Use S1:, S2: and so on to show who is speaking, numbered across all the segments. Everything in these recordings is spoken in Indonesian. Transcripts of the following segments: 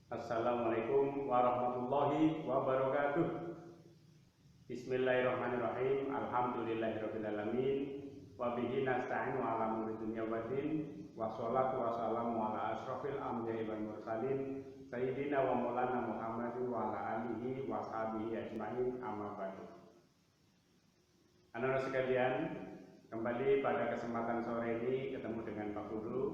S1: Assalamualaikum warahmatullahi wabarakatuh. Bismillahirrahmanirrahim. Alhamdulillahirabbil alamin. Wa bihi nasta'inu ala umuri dunya waddin. Wassalatu wassalamu ala asyrofil anbiya'i wal mursalin sayyidina wa maulana Muhammadin wa ala alihi wa sahbihi ajmain, amma ba'du. Anak-anak sekalian, kembali pada kesempatan sore ini ketemu dengan Pak Guru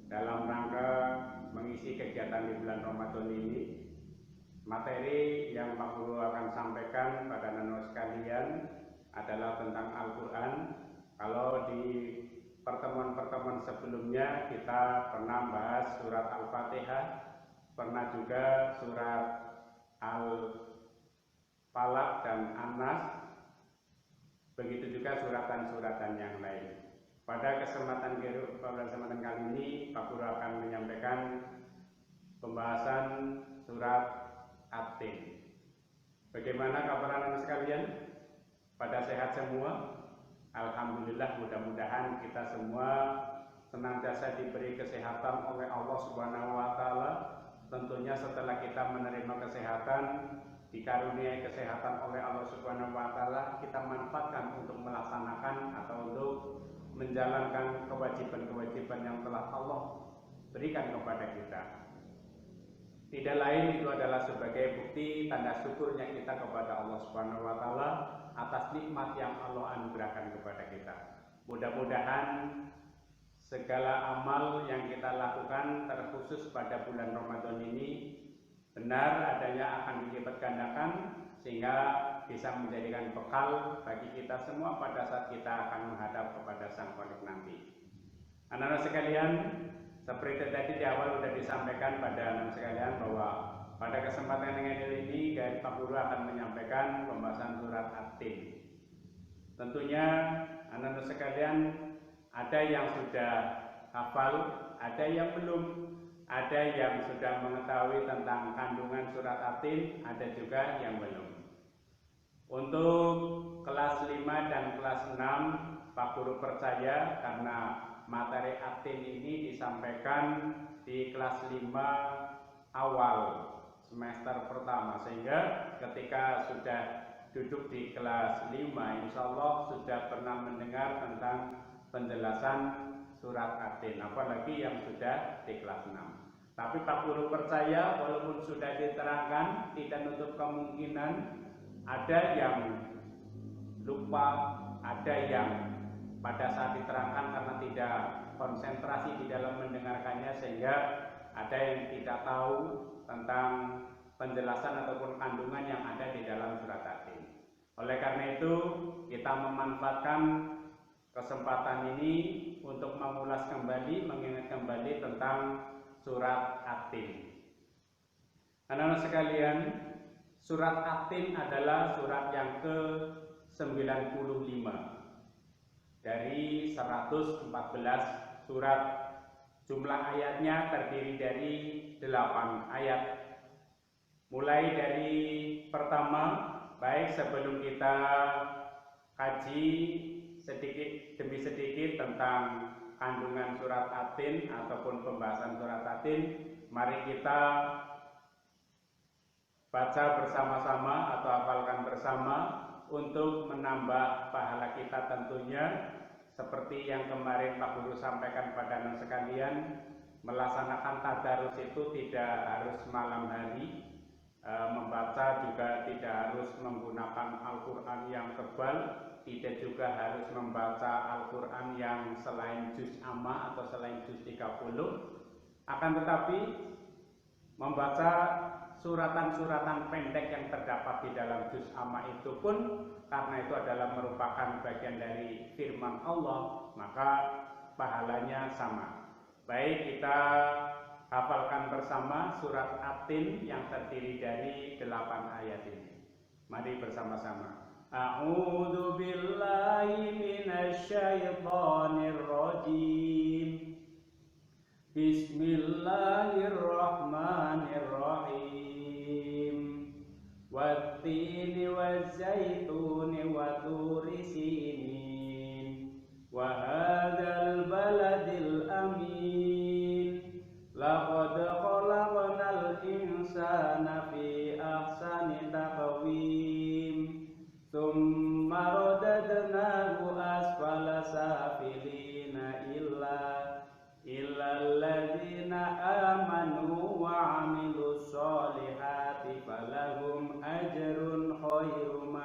S1: dalam rangka mengisi kegiatan di bulan Ramadan ini. Materi yang Pak Guru akan sampaikan pada anak-anak sekalian adalah tentang Al-Quran. Kalau di pertemuan-pertemuan sebelumnya kita pernah bahas surat Al-Fatihah, pernah juga surat Al-Falaq dan An-Nas, begitu juga suratan-suratan yang lain. Pada kesempatan kali ini Pak Guru akan menyampaikan pembahasan surat At-Tin. Bagaimana kabar anak-anak sekalian? Pada sehat semua? Alhamdulillah, mudah-mudahan kita semua senantiasa diberi kesehatan oleh Allah Subhanahu wa taala. Tentunya setelah kita menerima kesehatan, dikaruniai kesehatan oleh Allah Subhanahu wa taala, kita manfaatkan untuk melaksanakan atau untuk menjalankan kewajiban-kewajiban yang telah Allah berikan kepada kita. Tidak lain itu adalah sebagai bukti tanda syukurnya kita kepada Allah Subhanahu wa taala atas nikmat yang Allah anugerahkan kepada kita. Mudah-mudahan segala amal yang kita lakukan terkhusus pada bulan Ramadan ini benar adanya akan dilipat gandakan sehingga bisa menjadikan bekal bagi kita semua pada saat kita akan menghadap kepada Sang Khalik nanti. Anak-anak sekalian, seperti tadi di awal sudah disampaikan pada anak sekalian bahwa pada kesempatan yang ini Pak Guru akan menyampaikan pembahasan surat At-Tin. Tentunya anak-anak sekalian ada yang sudah hafal, ada yang belum, ada yang sudah mengetahui tentang kandungan surat At-Tin, ada juga yang belum. Untuk kelas 5 dan kelas 6 Pak Guru percaya karena materi At-Tin ini disampaikan di kelas 5 awal semester pertama, sehingga ketika sudah duduk di kelas 5 insya Allah sudah pernah mendengar tentang penjelasan surat At-Tin, apalagi yang sudah di kelas 6. Tapi Pak Guru percaya walaupun sudah diterangkan, tidak menutup kemungkinan ada yang lupa, ada yang pada saat diterangkan karena tidak konsentrasi di dalam mendengarkannya sehingga ada yang tidak tahu tentang penjelasan ataupun kandungan yang ada di dalam surat At-Tin. Oleh karena itu kita memanfaatkan kesempatan ini untuk mengulas kembali, mengingat kembali tentang surat At-Tin. Anak-anak sekalian, surat At-Tin adalah surat yang ke-95 dari 114 surat. Jumlah ayatnya terdiri dari 8 ayat. Mulai dari pertama, baik sebelum kita kaji sedikit demi sedikit tentang kandungan surat At-Tin ataupun pembahasan surat At-Tin, mari kita baca bersama-sama atau hafalkan bersama untuk menambah pahala kita tentunya. Seperti yang kemarin Pak Guru sampaikan pada anak sekalian, melaksanakan tadarus itu tidak harus malam hari, membaca juga tidak harus menggunakan Al-Quran yang tebal, tidak juga harus membaca Al-Quran yang selain juz amma atau selain juz 30. Akan tetapi membaca suratan-suratan pendek yang terdapat di dalam juz amma itu pun karena itu adalah merupakan bagian dari firman Allah, maka pahalanya sama. Baik, kita hafalkan bersama surat At-Tin yang terdiri dari 8 ayat ini. Mari bersama-sama. A'udzu billahi minasyaitonir rajim. Bismillahirrahmanirrahim. Wat-tini waz-zaituni wa turi sinin wa hadzal baladil amin. Laqad khalaqnal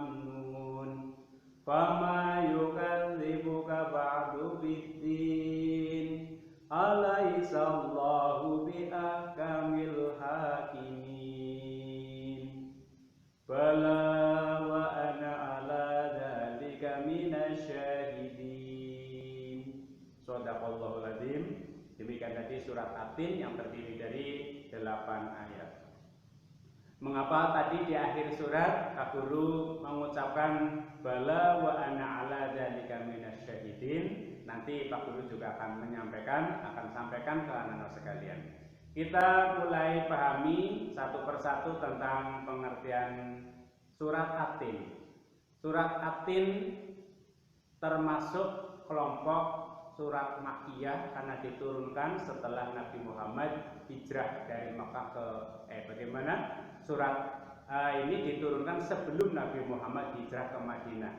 S1: mamnun fama yukadzibuka ba'du biddin alaisallahu biahkamil hakimin bala wa ana ala dzalika minasyahidin. Shadaqallahul adzim. Demikian tadi surat At-Tin yang terdiri dari 8 ayat. Mengapa tadi di akhir surat Kak Guru mengucapkan bala wa ana ala dzalika minasyahidin? Nanti Pak Guru juga akan sampaikan ke anak-anak sekalian. Kita mulai pahami satu persatu tentang pengertian surat At-Tin. Surat At-Tin termasuk kelompok surat Makkiyah karena diturunkan setelah Nabi Muhammad hijrah dari Makkah surat ini diturunkan sebelum Nabi Muhammad hijrah ke Madinah,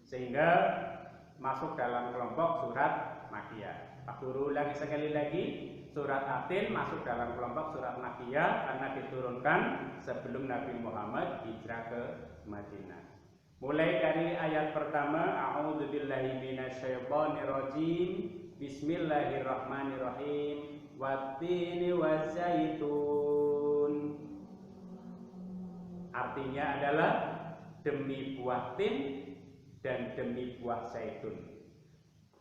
S1: sehingga masuk dalam kelompok surat Makkiyah. Pak Guru ulangi sekali lagi, surat At-Tin masuk dalam kelompok surat Makkiyah karena diturunkan sebelum Nabi Muhammad hijrah ke Madinah. Mulai dari ayat pertama, a'udzubillahi minasyaitonirrajim, bismillahirrahmanirrahim, wattini waszaitun. Artinya adalah demi buah tin dan demi buah zaitun.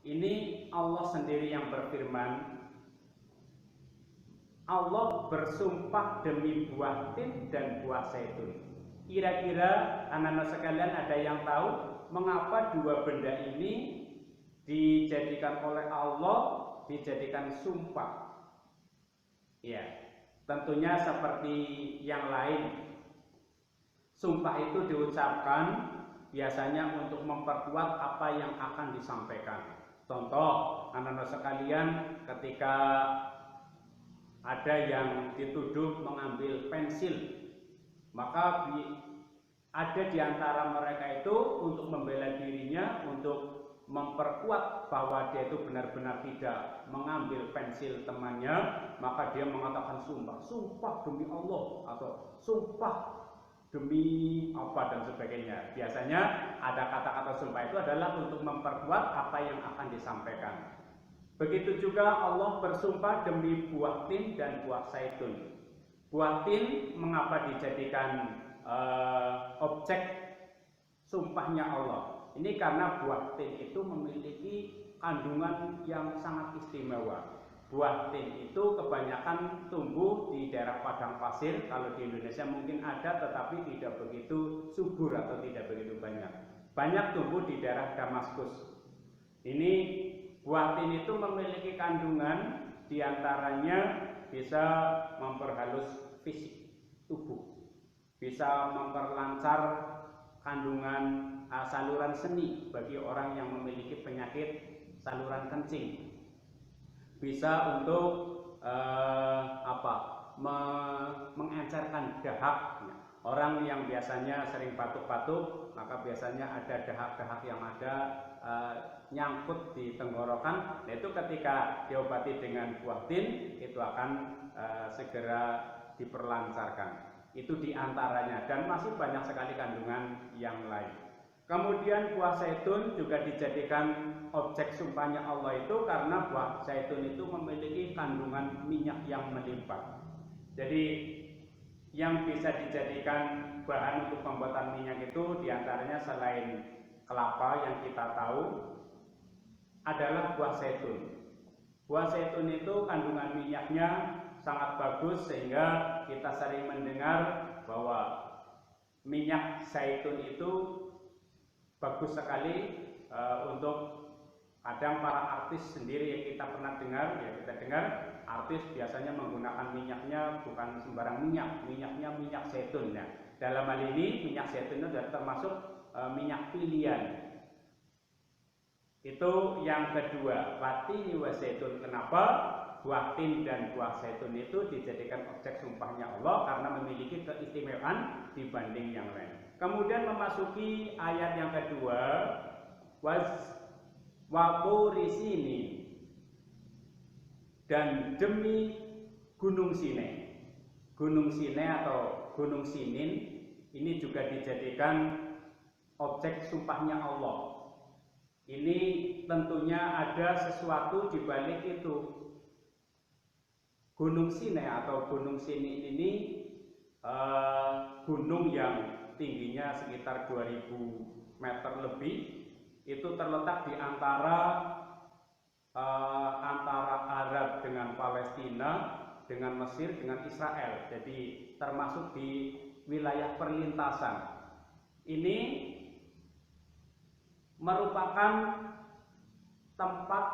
S1: Ini Allah sendiri yang berfirman. Allah bersumpah demi buah tin dan buah zaitun. Kira-kira anak-anak sekalian ada yang tahu mengapa dua benda ini dijadikan oleh Allah dijadikan sumpah? Ya, tentunya seperti yang lain. Sumpah itu diucapkan biasanya untuk memperkuat apa yang akan disampaikan. Contoh, anak-anak sekalian ketika ada yang dituduh mengambil pensil, maka ada di antara mereka itu untuk membela dirinya, untuk memperkuat bahwa dia itu benar-benar tidak mengambil pensil temannya, maka dia mengatakan sumpah demi Allah atau sumpah demi apa dan sebagainya. Biasanya ada kata-kata sumpah itu adalah untuk memperkuat apa yang akan disampaikan. Begitu juga Allah bersumpah demi buah tin dan buah zaitun. Buah tin mengapa dijadikan objek sumpahnya Allah? Ini karena buah tin itu memiliki kandungan yang sangat istimewa. Buah tin itu kebanyakan tumbuh di daerah padang pasir. Kalau di Indonesia mungkin ada, tetapi tidak begitu subur atau tidak begitu banyak. Banyak tumbuh di daerah Damaskus. Ini buah tin itu memiliki kandungan diantaranya bisa memperhalus fisik tubuh, bisa memperlancar kandungan saluran seni bagi orang yang memiliki penyakit saluran kencing, bisa untuk mengencerkan dahak. Orang yang biasanya sering batuk-batuk, maka biasanya ada dahak-dahak yang ada nyangkut di tenggorokan. Nah, itu ketika diobati dengan buah tin, itu akan segera diperlancarkan. Itu diantaranya, dan masih banyak sekali kandungan yang lain. Kemudian buah zaitun juga dijadikan objek sumpahnya Allah itu karena buah zaitun itu memiliki kandungan minyak yang melimpah. Jadi yang bisa dijadikan bahan untuk pembuatan minyak itu diantaranya selain kelapa yang kita tahu adalah buah zaitun. Buah zaitun itu kandungan minyaknya sangat bagus, sehingga kita sering mendengar bahwa minyak zaitun itu bagus sekali untuk kadang para artis sendiri yang kita pernah dengar, kita dengar artis biasanya menggunakan minyaknya bukan sembarang minyak, minyaknya minyak zaitun. Ya. Dalam hal ini minyak zaitun itu termasuk minyak pilihan. Itu yang kedua, watini wa zaitun. Kenapa buah tin dan buah zaitun itu dijadikan objek sumpahnya Allah? Karena memiliki keistimewaan dibanding yang lain. Kemudian memasuki ayat yang kedua, waturi sini, dan demi gunung Sinai. Gunung Sinai atau gunung Sinin ini juga dijadikan objek sumpahnya Allah. Ini tentunya ada sesuatu di balik itu. Gunung Sinai atau Gunung Sinai ini gunung yang tingginya sekitar 2000 meter lebih, itu terletak di antara Arab dengan Palestina, dengan Mesir, dengan Israel. Jadi termasuk di wilayah perlintasan. Ini merupakan tempat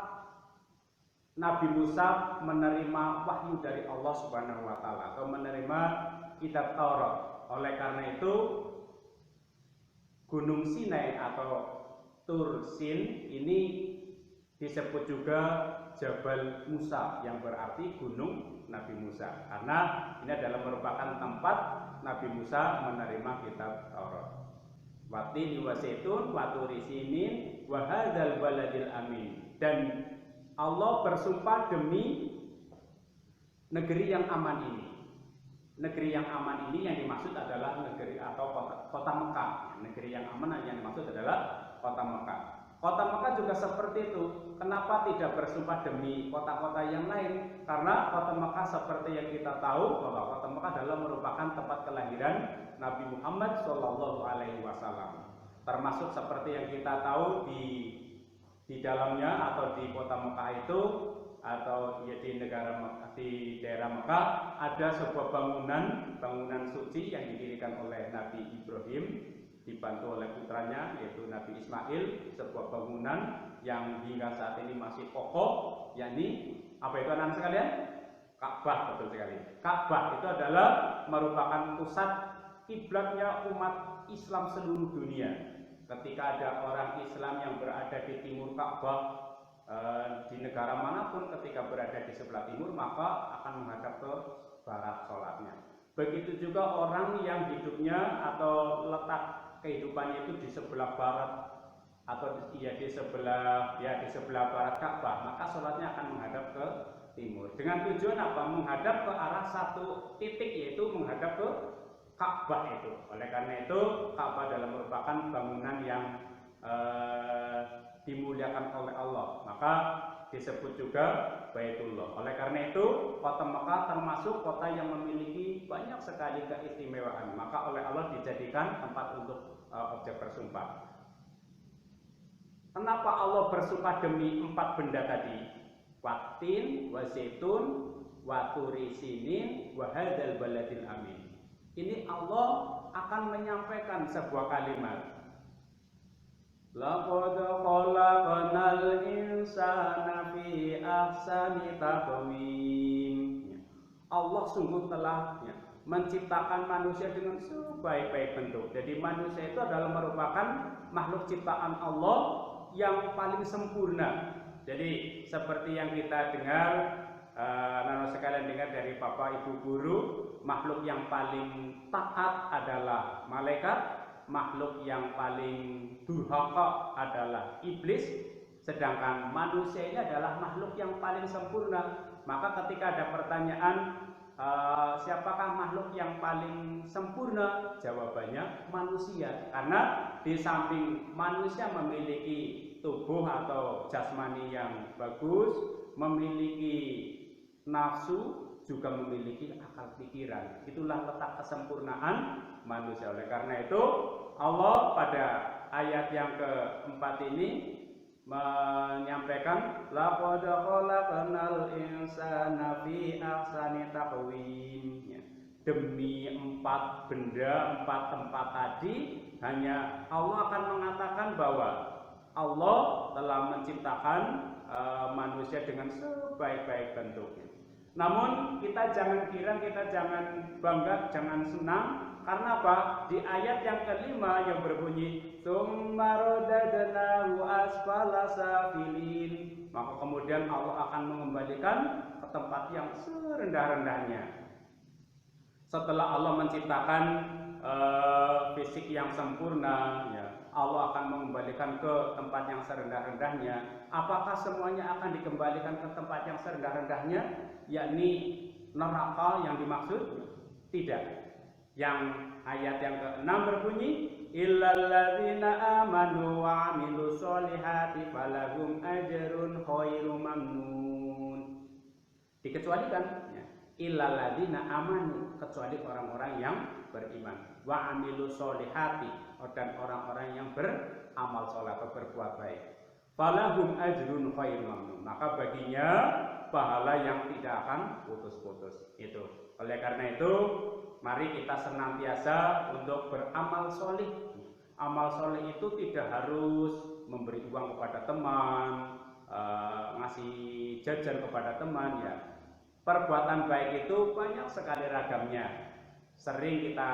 S1: Nabi Musa menerima wahyu dari Allah Subhanahu wa taala atau menerima kitab Taurat. Oleh karena itu Gunung Sinai atau Tur Sin ini disebut juga Jabal Musa, yang berarti gunung Nabi Musa, karena ini adalah merupakan tempat Nabi Musa menerima kitab Taurat. Watini wa zaitun wa turi sinin wa hadzal baladil amin. Dan Allah bersumpah demi negeri yang aman ini. Negeri yang aman ini yang dimaksud adalah negeri atau kota Mekah. Negeri yang aman yang dimaksud adalah kota Mekah. Kota Mekah juga seperti itu. Kenapa tidak bersumpah demi kota-kota yang lain? Karena kota Mekah seperti yang kita tahu bahwa kota Mekah adalah merupakan tempat kelahiran Nabi Muhammad SAW. Termasuk seperti yang kita tahu di dalamnya atau di kota Mekah itu atau ya di daerah Mekah ada sebuah bangunan suci yang didirikan oleh Nabi Ibrahim dibantu oleh putranya yaitu Nabi Ismail, sebuah bangunan yang hingga saat ini masih kokoh, yakni apa itu anak sekalian? Ka'bah, betul sekali. Ka'bah itu adalah merupakan pusat kiblatnya umat Islam seluruh dunia. Ketika ada orang Islam yang berada di timur Ka'bah di negara manapun, ketika berada di sebelah timur maka akan menghadap ke barat sholatnya. Begitu juga orang yang hidupnya atau letak kehidupannya itu di sebelah barat atau di sebelah barat Ka'bah, maka sholatnya akan menghadap ke timur. Dengan tujuan apa? Menghadap ke arah satu titik, yaitu menghadap ke Ka'bah itu. Oleh karena itu Ka'bah adalah merupakan bangunan yang dimuliakan oleh Allah, maka disebut juga Baitullah. Oleh karena itu kota Mekah termasuk kota yang memiliki banyak sekali keistimewaan, maka oleh Allah dijadikan tempat untuk objek bersumpah. Kenapa Allah bersumpah demi 4 benda tadi? Watin, wa zaitun, wa turi sinin, wa hadzal baladil amin. Ini Allah akan menyampaikan sebuah kalimat. Laqad khalaqnal insana fi ahsani taqwim. Allah sungguh telah menciptakan manusia dengan sebaik-baik bentuk. Jadi manusia itu adalah merupakan makhluk ciptaan Allah yang paling sempurna. Jadi seperti yang kita dengar, nano sekalian dengar dari Bapak Ibu guru, makhluk yang paling taat adalah malaikat, makhluk yang paling durhaka adalah iblis, sedangkan manusia ini adalah makhluk yang paling sempurna. Maka ketika ada pertanyaan siapakah makhluk yang paling sempurna, jawabannya manusia. Karena di samping manusia memiliki tubuh atau jasmani yang bagus, memiliki nafsu, juga memiliki akal pikiran. Itulah letak kesempurnaan manusia. Oleh karena itu Allah pada ayat yang keempat ini menyampaikan laqad khalaqnal insana fi ahsani taqwim. Demi 4 benda, 4 tempat tadi, hanya Allah akan mengatakan bahwa Allah telah menciptakan manusia dengan sebaik-baik bentuknya. Namun kita jangan kira, kita jangan bangga, jangan senang. Karena apa? Di ayat yang kelima yang berbunyi tsumma radadnahu asfala safilin, maka kemudian Allah akan mengembalikan ke tempat yang serendah-rendahnya. Setelah Allah menciptakan fisik yang sempurna, ya, Allah akan mengembalikan ke tempat yang serendah-rendahnya. Apakah semuanya akan dikembalikan ke tempat yang serendah-rendahnya, yakni neraka yang dimaksud? Tidak. Yang ayat yang ke-6 berbunyi illal ladzina amanu wa 'amilus solihati falahum ajrun khairu mamnun. Dikecualikan ya. Illal ladzina amanu, kecuali orang-orang yang beriman, wa 'amilus solihati, dan orang-orang yang beramal soleh atau berbuat baik. Falahum ajrun khairu mamnun, maka baginya pahala yang tidak akan putus-putus. Itu. Oleh karena itu, mari kita senantiasa untuk beramal soleh. Amal soleh itu tidak harus memberi uang kepada teman, ngasih jajan kepada teman ya. Perbuatan baik itu banyak sekali ragamnya. Sering kita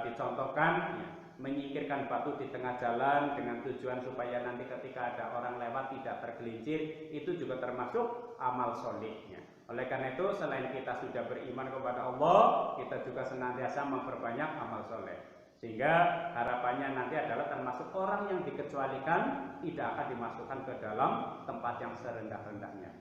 S1: dicontohkan ya, menyingkirkan batu di tengah jalan dengan tujuan supaya nanti ketika ada orang lewat tidak tergelincir, itu juga termasuk amal solehnya. Oleh karena itu, selain kita sudah beriman kepada Allah, kita juga senantiasa memperbanyak amal soleh, sehingga harapannya nanti adalah termasuk orang yang dikecualikan, tidak akan dimasukkan ke dalam tempat yang serendah-rendahnya.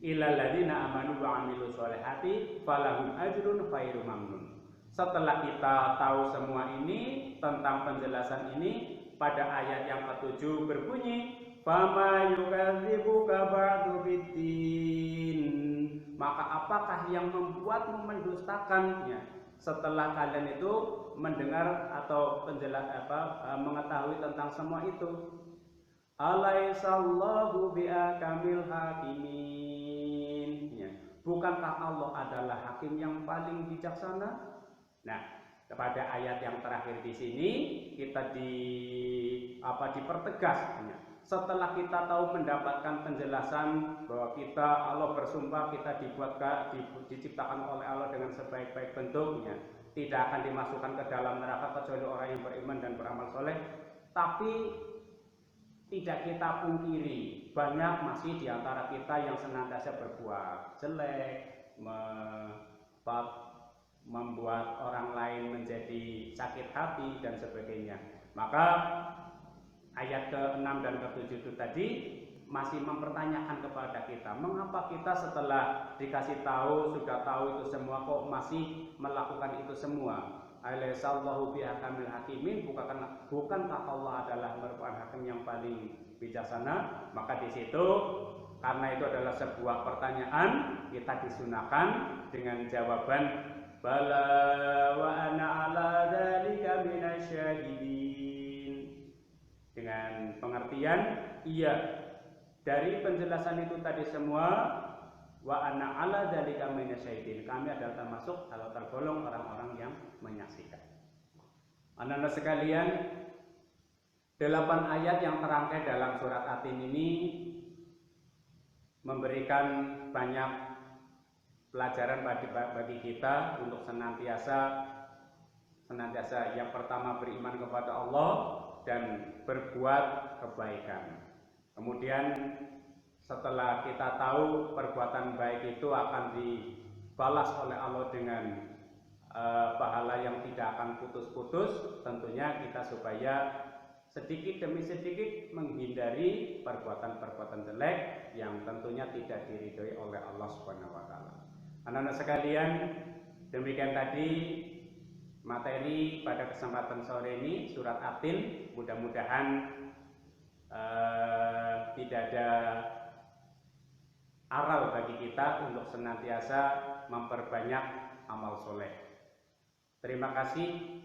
S1: Illal ladzina amanu wa 'amilus solihati falahum ajrun khairu mamnun. Setelah kita tahu semua ini tentang penjelasan ini, pada ayat yang ke-7 berbunyi, fama yukadzibuka ba'du biddin. Maka apakah yang membuatmu mendustakannya setelah kalian itu mendengar atau mengetahui tentang semua itu? Alaisallahu biakamil hakimin. Ya. Bukankah Allah adalah hakim yang paling bijaksana? Nah, pada ayat yang terakhir di sini kita dipertegas. Setelah kita tahu mendapatkan penjelasan bahwa Allah bersumpah kita diciptakan oleh Allah dengan sebaik-baik bentuknya, tidak akan dimasukkan ke dalam neraka kecuali orang yang beriman dan beramal soleh. Tapi tidak kita pungkiri, banyak masih di antara kita yang senantiasa berbuat jelek, membuat orang lain menjadi sakit hati dan sebagainya. Maka ayat ke-6 dan ke-7 itu tadi masih mempertanyakan kepada kita, mengapa kita setelah dikasih tahu, sudah tahu itu semua kok masih melakukan itu semua? Alaihissallahu bihakamil hakimin, bukankah Allah adalah merupakan hakim yang paling bijaksana? Maka di situ, karena itu adalah sebuah pertanyaan, kita disunahkan dengan jawaban bala wa ana ala dzalika minasyahidin, dengan pengertian iya, dari penjelasan itu tadi semua, wa ana ala dzalika minasyahidin, kami adalah termasuk atau tergolong orang-orang yang menyaksikan. Anak-anak sekalian, 8 ayat yang terangkai dalam surat At-Tin ini memberikan banyak pelajaran bagi kita untuk senantiasa yang pertama beriman kepada Allah dan berbuat kebaikan. Kemudian setelah kita tahu perbuatan baik itu akan dibalas oleh Allah dengan pahala yang tidak akan putus-putus, tentunya kita supaya sedikit demi sedikit menghindari perbuatan-perbuatan jelek yang tentunya tidak diridhoi oleh Allah Subhanahu wa taala. Anak-anak sekalian, demikian tadi materi pada kesempatan sore ini surat At-Tin. Mudah-mudahan tidak ada aral bagi kita untuk senantiasa memperbanyak amal soleh. Terima kasih.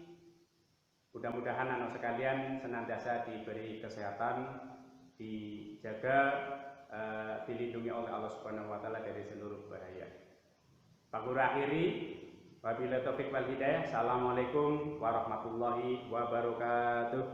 S1: Mudah-mudahan anak sekalian senantiasa diberi kesehatan, dijaga, dilindungi oleh Allah Subhanahu wa taala dari seluruh bahaya. Pak Guru akhiri, wabillahi taufik wal hidayah. Assalamualaikum warahmatullahi wabarakatuh.